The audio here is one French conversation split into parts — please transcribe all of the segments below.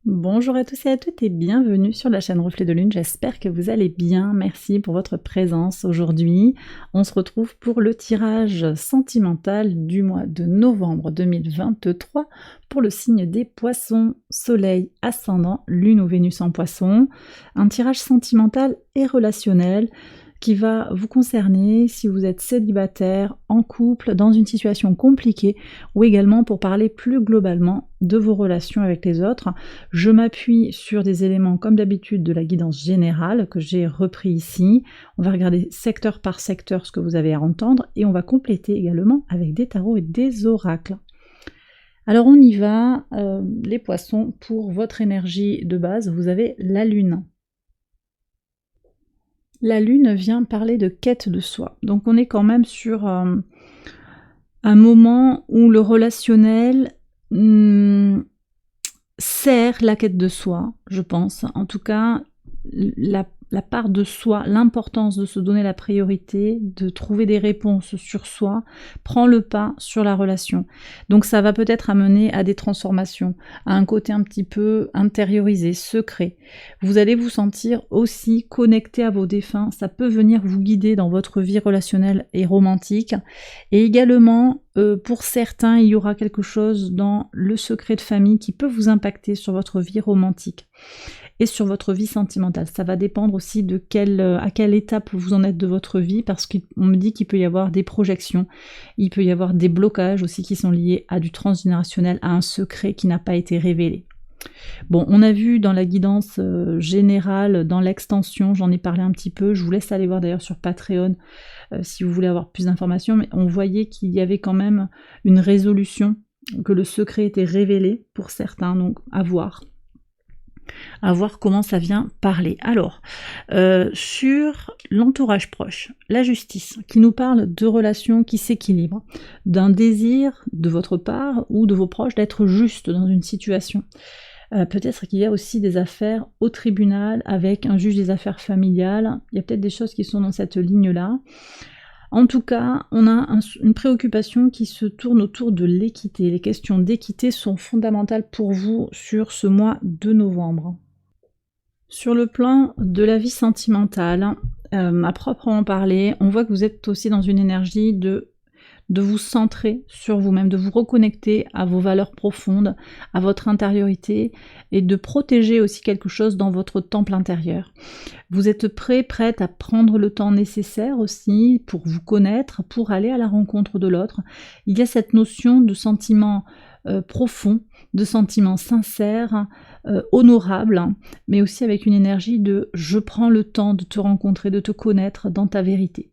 Bonjour à tous et à toutes et bienvenue sur la chaîne Reflet de Lune, j'espère que vous allez bien, merci pour votre présence aujourd'hui. On se retrouve pour le tirage sentimental du mois de novembre 2023 pour le signe des Poissons, Soleil, Ascendant, Lune ou Vénus en Poissons. Un tirage sentimental et relationnel qui va vous concerner si vous êtes célibataire, en couple, dans une situation compliquée, ou également pour parler plus globalement de vos relations avec les autres. Je m'appuie sur des éléments comme d'habitude de la guidance générale que j'ai repris ici. On va regarder secteur par secteur ce que vous avez à entendre et on va compléter également avec des tarots et des oracles. Alors on y va, les poissons, pour votre énergie de base, vous avez la lune. La lune vient parler de quête de soi. Donc on est quand même sur un moment où le relationnel sert la quête de soi, je pense. En tout cas, la part de soi, l'importance de se donner la priorité, de trouver des réponses sur soi, prend le pas sur la relation. Donc ça va peut-être amener à des transformations, à un côté un petit peu intériorisé, secret. Vous allez vous sentir aussi connecté à vos défunts, ça peut venir vous guider dans votre vie relationnelle et romantique. Et également, pour certains, il y aura quelque chose dans le secret de famille qui peut vous impacter sur votre vie romantique et sur votre vie sentimentale. Ça va dépendre aussi de à quelle étape vous en êtes de votre vie, parce qu'on me dit qu'il peut y avoir des projections, il peut y avoir des blocages aussi qui sont liés à du transgénérationnel, à un secret qui n'a pas été révélé. Bon, on a vu dans la guidance générale, dans l'extension, j'en ai parlé un petit peu, je vous laisse aller voir d'ailleurs sur Patreon si vous voulez avoir plus d'informations, mais on voyait qu'il y avait quand même une résolution, que le secret était révélé pour certains, donc à voir comment ça vient parler. Alors, sur l'entourage proche, la justice, qui nous parle de relations qui s'équilibrent, d'un désir de votre part ou de vos proches d'être juste dans une situation. Peut-être qu'il y a aussi des affaires au tribunal avec un juge des affaires familiales, il y a peut-être des choses qui sont dans cette ligne-là. En tout cas, on a une préoccupation qui se tourne autour de l'équité. Les questions d'équité sont fondamentales pour vous sur ce mois de novembre. Sur le plan de la vie sentimentale, à proprement parler, on voit que vous êtes aussi dans une énergie de vous centrer sur vous-même, de vous reconnecter à vos valeurs profondes, à votre intériorité et de protéger aussi quelque chose dans votre temple intérieur. Vous êtes prête à prendre le temps nécessaire aussi pour vous connaître, pour aller à la rencontre de l'autre. Il y a cette notion de sentiment profond, de sentiment sincère, honorable, mais aussi avec une énergie de « je prends le temps de te rencontrer, de te connaître dans ta vérité ».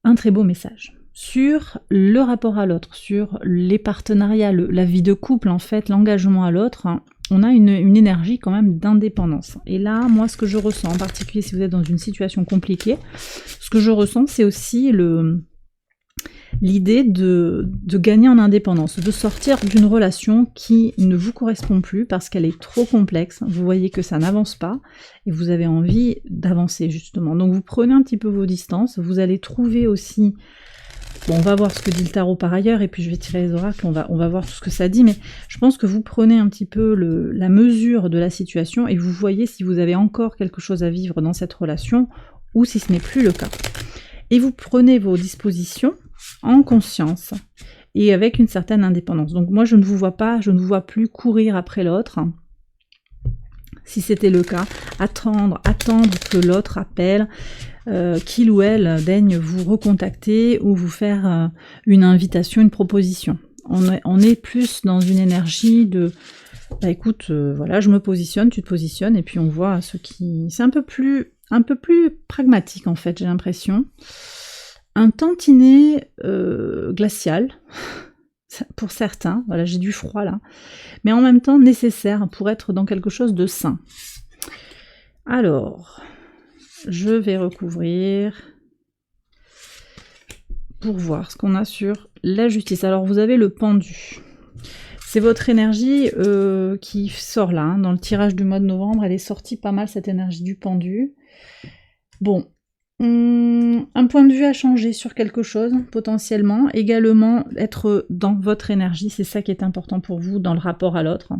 Un très beau message. Sur le rapport à l'autre, sur les partenariats, la vie de couple en fait, l'engagement à l'autre, on a une énergie quand même d'indépendance. Et là, moi, ce que je ressens, en particulier si vous êtes dans une situation compliquée, ce que je ressens, c'est aussi l'idée de gagner en indépendance, de sortir d'une relation qui ne vous correspond plus parce qu'elle est trop complexe, vous voyez que ça n'avance pas, et vous avez envie d'avancer justement. Donc vous prenez un petit peu vos distances, vous allez trouver aussi... Bon, on va voir ce que dit le tarot par ailleurs, et puis je vais tirer les oracles, on va voir tout ce que ça dit, mais je pense que vous prenez un petit peu la mesure de la situation, et vous voyez si vous avez encore quelque chose à vivre dans cette relation, ou si ce n'est plus le cas. Et vous prenez vos dispositions en conscience, et avec une certaine indépendance. Donc moi je ne vous vois pas, je ne vous vois plus courir après l'autre. Si c'était le cas, attendre que l'autre appelle, qu'il ou elle daigne vous recontacter ou vous faire une invitation, une proposition. On est plus dans une énergie de bah écoute, voilà, je me positionne, tu te positionnes, et puis on voit ce qui... C'est un peu plus pragmatique en fait, j'ai l'impression. Un tantinet glacial, pour certains, voilà, j'ai du froid là, mais en même temps nécessaire pour être dans quelque chose de sain. Alors, je vais recouvrir pour voir ce qu'on a sur la justice. Alors vous avez le pendu. C'est votre énergie qui sort là, hein. Dans le tirage du mois de novembre, elle est sortie pas mal, cette énergie du pendu. Bon, un point de vue à changer sur quelque chose, potentiellement. Également, être dans votre énergie, c'est ça qui est important pour vous dans le rapport à l'autre.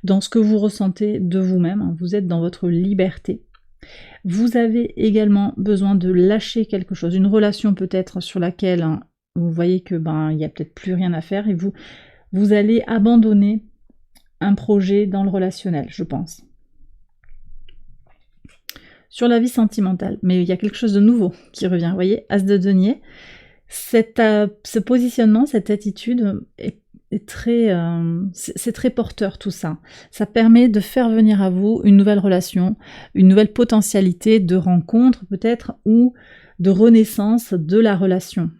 dans ce que vous ressentez de vous-même, hein, vous êtes dans votre liberté. Vous avez également besoin de lâcher quelque chose, une relation peut-être sur laquelle hein, vous voyez que il n'y a peut-être plus rien à faire et vous allez abandonner un projet dans le relationnel, je pense. Sur la vie sentimentale, mais il y a quelque chose de nouveau qui revient, vous voyez, As de denier. Ce positionnement, cette attitude est très, c'est très porteur tout ça. Ça permet de faire venir à vous une nouvelle relation, une nouvelle potentialité de rencontre peut-être, ou de renaissance de la relation,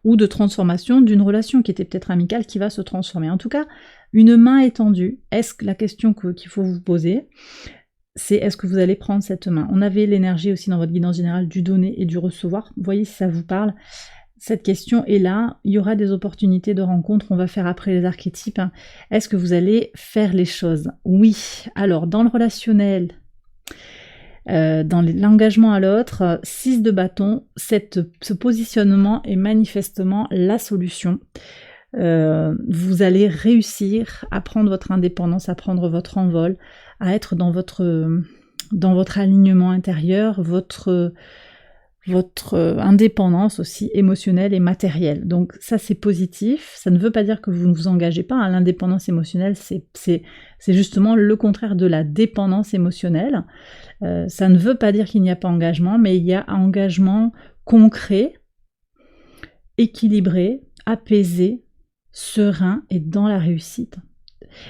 ou de transformation d'une relation qui était peut-être amicale qui va se transformer. En tout cas, une main étendue. Est-ce que la question qu'il faut vous poser, c'est est-ce que vous allez prendre cette main? On avait l'énergie aussi dans votre guidance générale du donner et du recevoir. Vous voyez si ça vous parle. Cette question est là. Il y aura des opportunités de rencontre. On va faire après les archétypes. Est-ce que vous allez faire les choses? Oui. Alors, dans le relationnel, dans l'engagement à l'autre, 6 de bâton, ce positionnement est manifestement la solution. Vous allez réussir à prendre votre indépendance, à prendre votre envol, à être dans votre alignement intérieur, votre indépendance aussi émotionnelle et matérielle. Donc ça c'est positif, ça ne veut pas dire que vous ne vous engagez pas, hein. L'indépendance émotionnelle c'est justement le contraire de la dépendance émotionnelle. Ça ne veut pas dire qu'il n'y a pas engagement, mais il y a un engagement concret, équilibré, apaisé, serein et dans la réussite.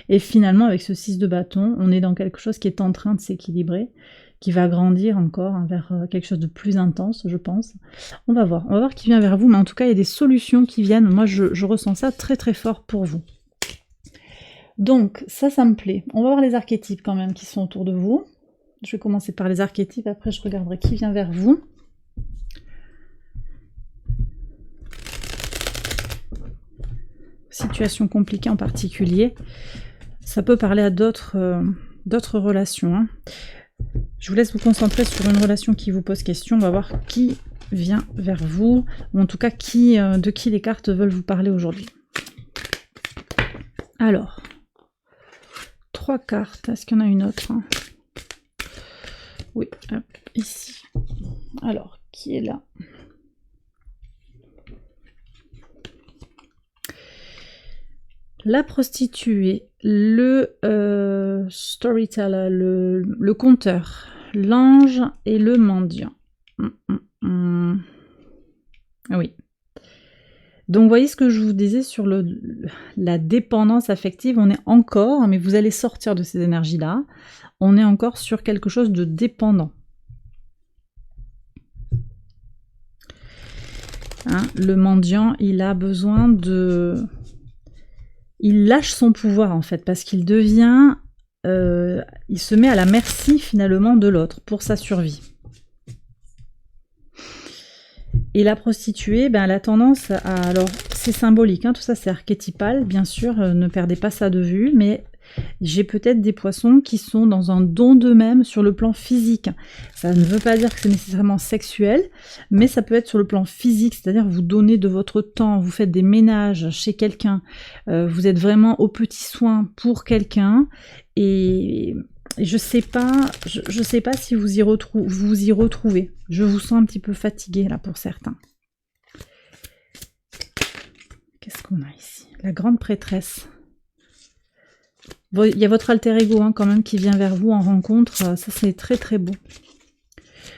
Et finalement, avec ce 6 de bâton, on est dans quelque chose qui est en train de s'équilibrer, qui va grandir encore vers quelque chose de plus intense, je pense. On va voir qui vient vers vous, mais en tout cas, il y a des solutions qui viennent. Moi, je ressens ça très très fort pour vous. Donc, ça me plaît. On va voir les archétypes quand même qui sont autour de vous. Je vais commencer par les archétypes, après je regarderai qui vient vers vous. Situation compliquée en particulier. Ça peut parler à d'autres relations. Hein. Je vous laisse vous concentrer sur une relation qui vous pose question. On va voir qui vient vers vous, ou en tout cas de qui les cartes veulent vous parler aujourd'hui. Alors, 3 cartes. Est-ce qu'il y en a une autre hein? Oui, hop, ici. Alors, qui est là? La prostituée, le storyteller, le conteur, l'ange et le mendiant. Ah oui. Donc, vous voyez ce que je vous disais sur la dépendance affective. On est encore, mais vous allez sortir de ces énergies-là, on est encore sur quelque chose de dépendant. Hein, le mendiant, il a besoin il lâche son pouvoir en fait, parce qu'il devient... il se met à la merci finalement de l'autre pour sa survie. Et la prostituée, elle a tendance à... Alors, c'est symbolique, hein, tout ça c'est archétypal, bien sûr, ne perdez pas ça de vue, mais j'ai peut-être des poissons qui sont dans un don d'eux-mêmes sur le plan physique. Ça ne veut pas dire que c'est nécessairement sexuel, mais ça peut être sur le plan physique, c'est-à-dire vous donnez de votre temps, vous faites des ménages chez quelqu'un, vous êtes vraiment aux petits soins pour quelqu'un, et je sais pas si vous y retrouvez. Je vous sens un petit peu fatigué là pour certains. Qu'est-ce qu'on a ici? La grande prêtresse. Bon, il y a votre alter ego hein, quand même qui vient vers vous en rencontre. Ça c'est très très beau.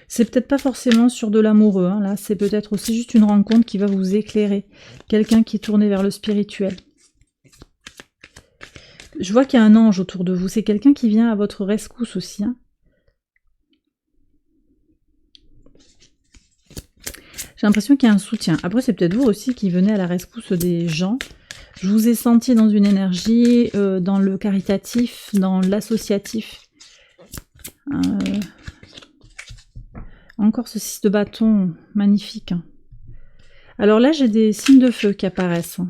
C'est peut-être pas forcément sur de l'amoureux. Hein, là, c'est peut-être aussi juste une rencontre qui va vous éclairer. Quelqu'un qui est tourné vers le spirituel. Je vois qu'il y a un ange autour de vous. C'est quelqu'un qui vient à votre rescousse aussi. Hein. J'ai l'impression qu'il y a un soutien. Après, c'est peut-être vous aussi qui venez à la rescousse des gens. Je vous ai senti dans une énergie, dans le caritatif, dans l'associatif. Encore ce 6 de bâton, magnifique. Hein. Alors là, j'ai des signes de feu qui apparaissent.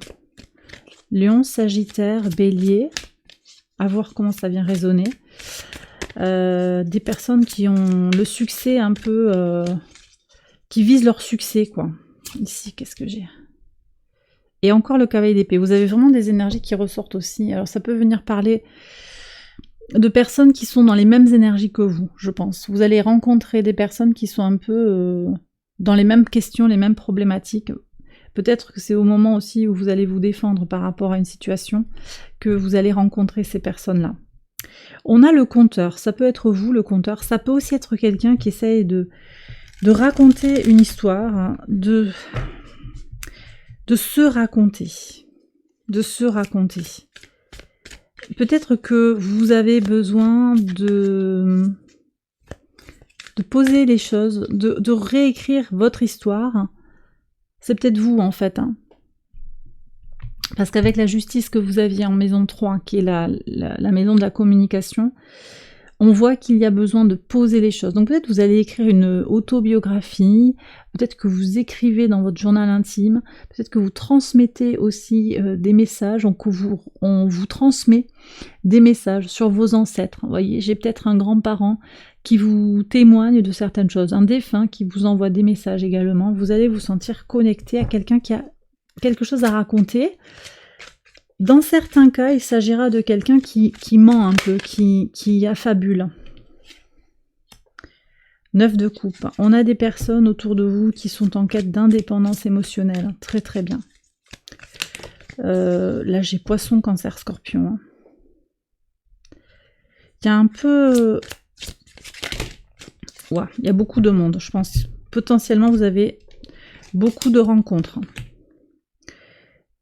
Lion, Sagittaire, Bélier. À voir comment ça vient résonner. Des personnes qui ont le succès un peu... qui visent leur succès, quoi. Ici, qu'est-ce que j'ai? Et encore le cavalier d'épée. Vous avez vraiment des énergies qui ressortent aussi. Alors ça peut venir parler de personnes qui sont dans les mêmes énergies que vous, je pense. Vous allez rencontrer des personnes qui sont un peu dans les mêmes questions, les mêmes problématiques. Peut-être que c'est au moment aussi où vous allez vous défendre par rapport à une situation que vous allez rencontrer ces personnes-là. On a le conteur, ça peut être vous le conteur, ça peut aussi être quelqu'un qui essaye de raconter une histoire, hein, de se raconter. De se raconter. Peut-être que vous avez besoin de poser les choses, de réécrire votre histoire. C'est peut-être vous en fait. Hein. Parce qu'avec la justice que vous aviez en maison 3, qui est la maison de la communication, on voit qu'il y a besoin de poser les choses. Donc peut-être vous allez écrire une autobiographie, peut-être que vous écrivez dans votre journal intime, peut-être que vous transmettez aussi des messages, donc on vous transmet des messages sur vos ancêtres. Vous voyez, j'ai peut-être un grand-parent qui vous témoigne de certaines choses, un défunt qui vous envoie des messages également. Vous allez vous sentir connecté à quelqu'un qui a quelque chose à raconter. Dans certains cas, il s'agira de quelqu'un qui ment un peu, qui affabule. 9 de coupe. On a des personnes autour de vous qui sont en quête d'indépendance émotionnelle. Très très bien. Là, j'ai poisson, cancer, scorpion. Hein. Il y a un peu... Ouais, il y a beaucoup de monde, je pense. Potentiellement, vous avez beaucoup de rencontres.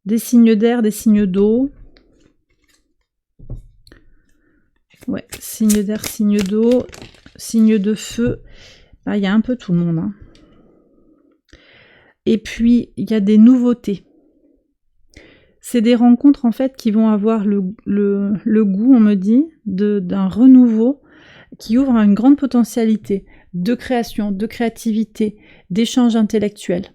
Des signes d'air, des signes d'eau. Ouais, signes d'air, signes d'eau, signes de feu. Ah, il y a un peu tout le monde. Hein. Et puis, il y a des nouveautés. C'est des rencontres, en fait, qui vont avoir le goût, on me dit, d'un renouveau qui ouvre une grande potentialité de création, de créativité, d'échange intellectuel.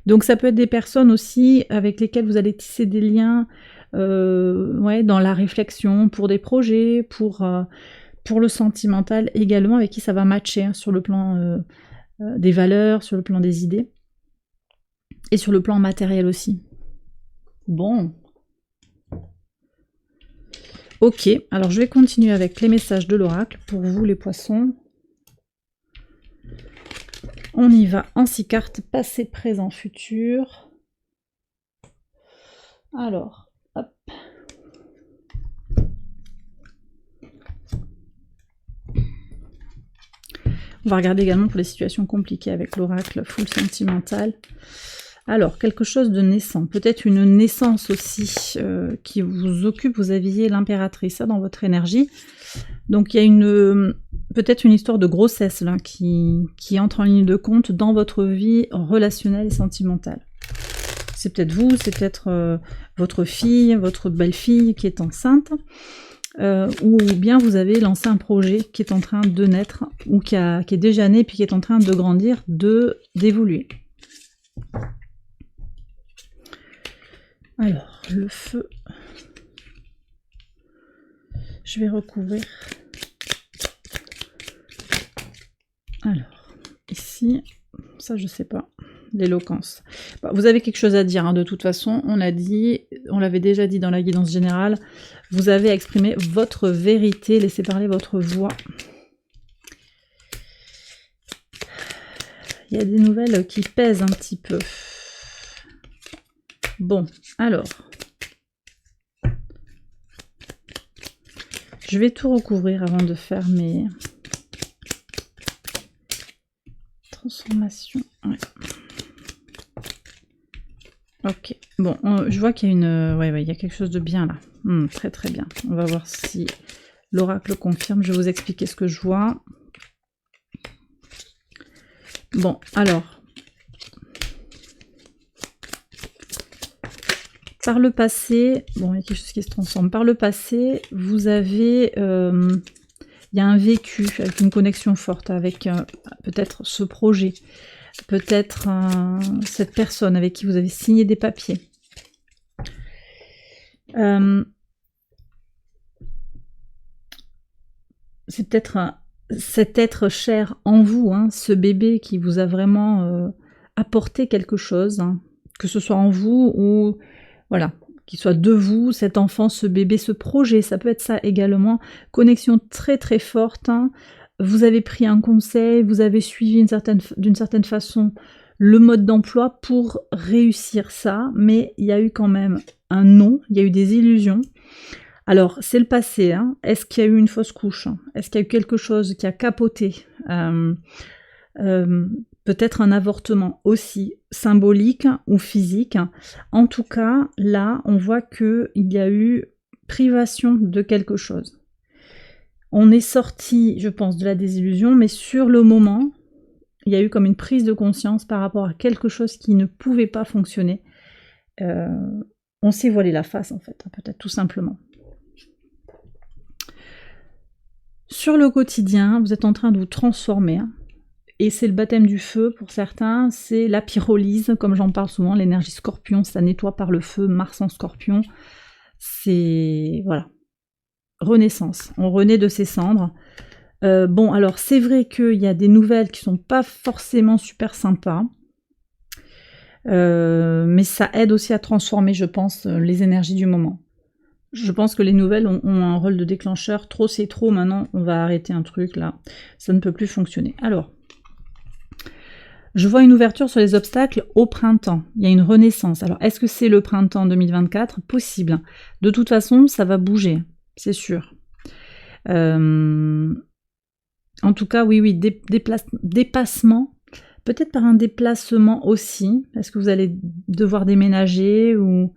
Donc ça peut être des personnes aussi avec lesquelles vous allez tisser des liens dans la réflexion, pour des projets, pour le sentimental également, avec qui ça va matcher hein, sur le plan des valeurs, sur le plan des idées, et sur le plan matériel aussi. Bon. Ok, alors je vais continuer avec les messages de l'oracle pour vous les poissons. On y va en 6 cartes, passé, présent, futur. Alors, hop. On va regarder également pour les situations compliquées avec l'oracle full sentimental. Alors, quelque chose de naissant, peut-être une naissance aussi qui vous occupe, vous aviez l'impératrice dans votre énergie. Donc il y a peut-être une histoire de grossesse là, qui entre en ligne de compte dans votre vie relationnelle et sentimentale. C'est peut-être vous, c'est peut-être votre fille, votre belle-fille qui est enceinte, ou bien vous avez lancé un projet qui est en train de naître, ou qui est déjà né, puis qui est en train de grandir, d'évoluer. Alors, le feu... Je vais recouvrir. Alors, ici, ça je sais pas, l'éloquence. Bah, vous avez quelque chose à dire, hein, de toute façon, on l'avait déjà dit dans la guidance générale, vous avez exprimé votre vérité, laissez parler votre voix. Il y a des nouvelles qui pèsent un petit peu. Bon, alors... Je vais tout recouvrir avant de faire mes transformations. Ouais. Ok. Bon, je vois qu'il y a il y a quelque chose de bien là. Très très bien. On va voir si l'oracle confirme. Je vais vous expliquer ce que je vois. Bon, alors. Par le passé, bon, il y a quelque chose qui se transforme. Par le passé, vous avez, il y a un vécu avec une connexion forte avec peut-être ce projet, peut-être cette personne avec qui vous avez signé des papiers. C'est peut-être cet être cher en vous, hein, ce bébé qui vous a vraiment apporté quelque chose. Hein. que ce soit en vous ou voilà, qu'il soit de vous, cet enfant, ce bébé, ce projet, ça peut être ça également. Connexion très très forte, hein. Vous avez pris un conseil, vous avez suivi d'une certaine façon le mode d'emploi pour réussir ça, mais il y a eu quand même un non, il y a eu des illusions. Alors, c'est le passé, hein. Est-ce qu'il y a eu une fausse couche? Est-ce qu'il y a eu quelque chose qui a capoté? Peut-être un avortement aussi symbolique ou physique. En tout cas, là, on voit qu'il y a eu privation de quelque chose. On est sorti, je pense, de la désillusion, mais sur le moment, il y a eu comme une prise de conscience par rapport à quelque chose qui ne pouvait pas fonctionner. On s'est voilé la face, en fait, peut-être tout simplement. Sur le quotidien, vous êtes en train de vous transformer, hein. Et c'est le baptême du feu pour certains, c'est la pyrolyse, comme j'en parle souvent, l'énergie scorpion, ça nettoie par le feu, Mars en scorpion, c'est... voilà. Renaissance, on renaît de ses cendres. Bon, alors c'est vrai qu'il y a des nouvelles qui sont pas forcément super sympas, mais ça aide aussi à transformer, je pense, les énergies du moment. Je pense que les nouvelles ont un rôle de déclencheur, trop c'est trop, maintenant on va arrêter un truc, là, ça ne peut plus fonctionner. Alors, je vois une ouverture sur les obstacles au printemps. Il y a une renaissance. Alors, est-ce que c'est le printemps 2024? Possible. De toute façon, ça va bouger, c'est sûr. En tout cas, oui, dépassement. Peut-être par un déplacement aussi. Est-ce que vous allez devoir déménager ou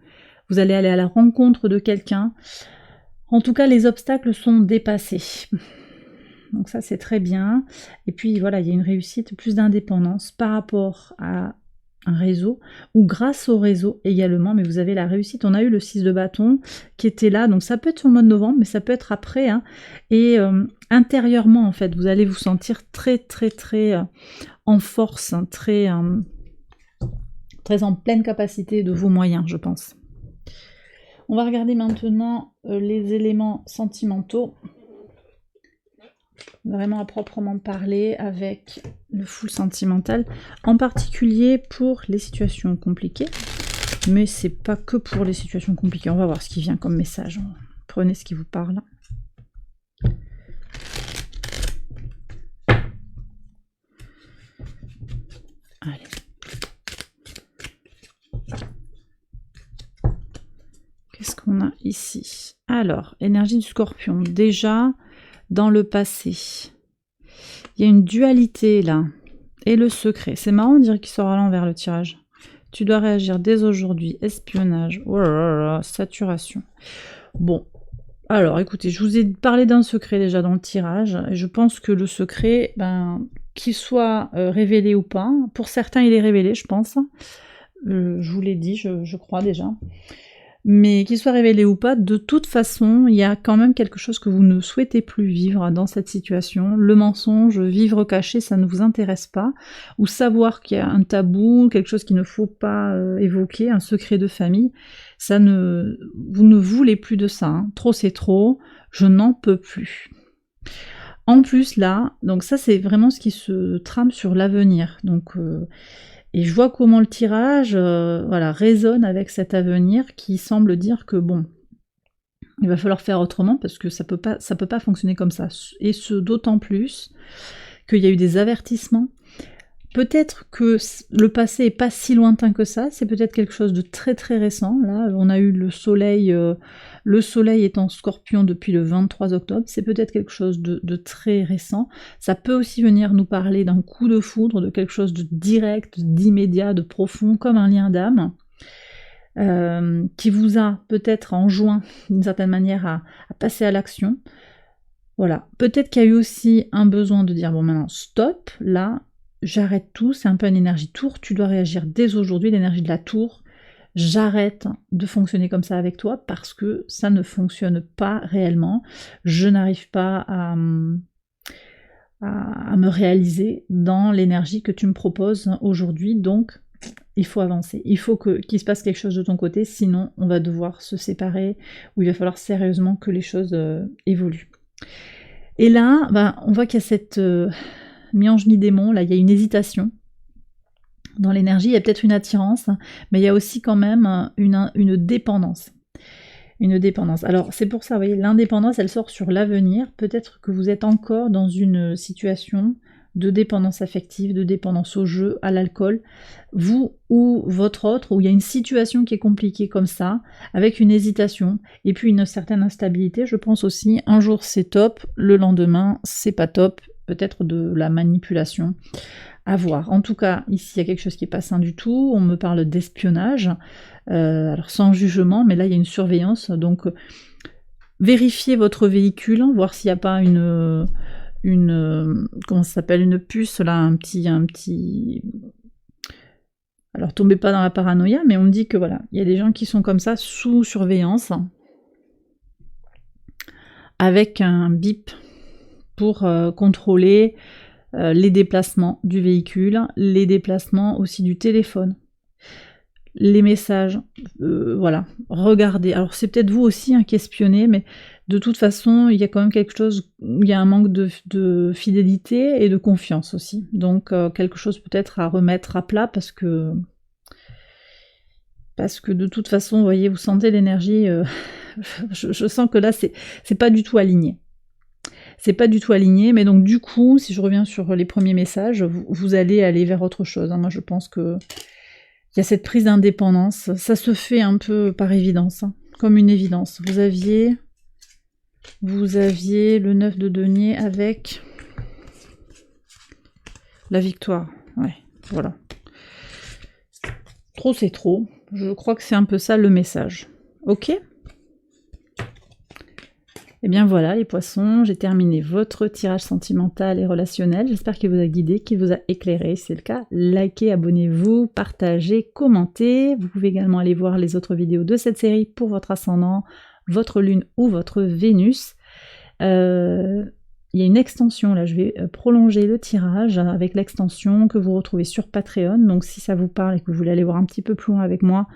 vous allez aller à la rencontre de quelqu'un? En tout cas, les obstacles sont dépassés. Donc ça, c'est très bien. Et puis, voilà, il y a une réussite, plus d'indépendance par rapport à un réseau, ou grâce au réseau également, mais vous avez la réussite. On a eu le 6 de bâton qui était là, donc ça peut être sur le mois de novembre, mais ça peut être après. Hein. Et intérieurement, en fait, vous allez vous sentir très, très, très en force, hein, très en pleine capacité de vos moyens, je pense. On va regarder maintenant les éléments sentimentaux. Vraiment à proprement parler avec le full sentimental, en particulier pour les situations compliquées, mais c'est pas que pour les situations compliquées. On va voir ce qui vient comme message. Prenez ce qui vous parle. Allez. Qu'est-ce qu'on a ici? Alors, énergie du scorpion. Déjà, dans le passé. Il y a une dualité là. Et le secret. C'est marrant, on dirait qu'il sort à l'envers le tirage. Tu dois réagir dès aujourd'hui. Espionnage. Oh là là, saturation. Bon. Alors, écoutez, je vous ai parlé d'un secret déjà dans le tirage. Et je pense que le secret, qu'il soit révélé ou pas, pour certains il est révélé, je pense. Je vous l'ai dit, je crois déjà. Mais qu'il soit révélé ou pas, de toute façon, il y a quand même quelque chose que vous ne souhaitez plus vivre dans cette situation. Le mensonge, vivre caché, ça ne vous intéresse pas. Ou savoir qu'il y a un tabou, quelque chose qu'il ne faut pas évoquer, un secret de famille, vous ne voulez plus de ça. Hein. Trop c'est trop, je n'en peux plus. En plus là, donc ça c'est vraiment ce qui se trame sur l'avenir. Donc... et je vois comment le tirage résonne avec cet avenir qui semble dire que bon, il va falloir faire autrement parce que ça peut pas fonctionner comme ça. Et ce d'autant plus qu'il y a eu des avertissements. Peut-être que le passé est pas si lointain que ça, c'est peut-être quelque chose de très très récent. Là, on a eu le soleil est en scorpion depuis le 23 octobre, c'est peut-être quelque chose de très récent. Ça peut aussi venir nous parler d'un coup de foudre, de quelque chose de direct, d'immédiat, de profond, comme un lien d'âme, qui vous a peut-être enjoint d'une certaine manière à passer à l'action. Voilà, peut-être qu'il y a eu aussi un besoin de dire bon maintenant stop, là, j'arrête tout, c'est un peu une énergie tour, tu dois réagir dès aujourd'hui, l'énergie de la tour, j'arrête de fonctionner comme ça avec toi parce que ça ne fonctionne pas réellement, je n'arrive pas à me réaliser dans l'énergie que tu me proposes aujourd'hui, donc il faut avancer, il faut qu'il se passe quelque chose de ton côté, sinon on va devoir se séparer, ou il va falloir sérieusement que les choses évoluent. Et là, on voit qu'il y a cette... mi-ange mi-démon, là il y a une hésitation. Dans l'énergie, il y a peut-être une attirance, mais il y a aussi quand même une dépendance. Une dépendance. Alors c'est pour ça, vous voyez, l'indépendance, elle sort sur l'avenir. Peut-être que vous êtes encore dans une situation de dépendance affective, de dépendance au jeu, à l'alcool, vous ou votre autre, où il y a une situation qui est compliquée comme ça, avec une hésitation, et puis une certaine instabilité. Je pense aussi, un jour c'est top, le lendemain c'est pas top, peut-être de la manipulation. À voir. En tout cas, ici, il y a quelque chose qui n'est pas sain du tout. On me parle d'espionnage. Alors, sans jugement, mais là, il y a une surveillance. Donc, vérifiez votre véhicule, voir s'il n'y a pas comment ça s'appelle, une puce, là, un petit... Alors, tombez pas dans la paranoïa, mais on me dit que, voilà, il y a des gens qui sont comme ça, sous surveillance, avec un bip pour contrôler les déplacements du véhicule, les déplacements aussi du téléphone, les messages, voilà, regardez. Alors c'est peut-être vous aussi qui espionnez, mais de toute façon, il y a quand même quelque chose, il y a un manque de fidélité et de confiance aussi. Donc quelque chose peut-être à remettre à plat parce que de toute façon, vous voyez, vous sentez l'énergie, je sens que là, c'est pas du tout aligné. C'est pas du tout aligné, mais donc du coup, si je reviens sur les premiers messages, vous allez aller vers autre chose. Moi, je pense que il y a cette prise d'indépendance. Ça se fait un peu par évidence, comme une évidence. Vous aviez le 9 de denier avec la victoire. Ouais, voilà. Trop, c'est trop. Je crois que c'est un peu ça le message. Ok ? Et bien voilà les poissons, j'ai terminé votre tirage sentimental et relationnel. J'espère qu'il vous a guidé, qu'il vous a éclairé. Si c'est le cas, likez, abonnez-vous, partagez, commentez. Vous pouvez également aller voir les autres vidéos de cette série pour votre ascendant, votre lune ou votre Vénus. Il y a une extension, là je vais prolonger le tirage avec l'extension que vous retrouvez sur Patreon. Donc si ça vous parle et que vous voulez aller voir un petit peu plus loin avec moi,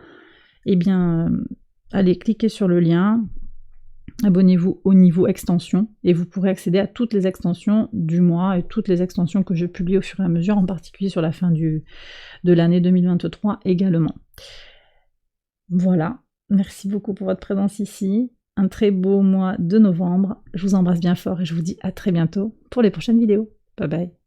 eh bien allez cliquer sur le lien. Abonnez-vous au niveau extension et vous pourrez accéder à toutes les extensions du mois et toutes les extensions que je publie au fur et à mesure, en particulier sur la fin de l'année 2023 également. Voilà, merci beaucoup pour votre présence ici. Un très beau mois de novembre. Je vous embrasse bien fort et je vous dis à très bientôt pour les prochaines vidéos. Bye bye.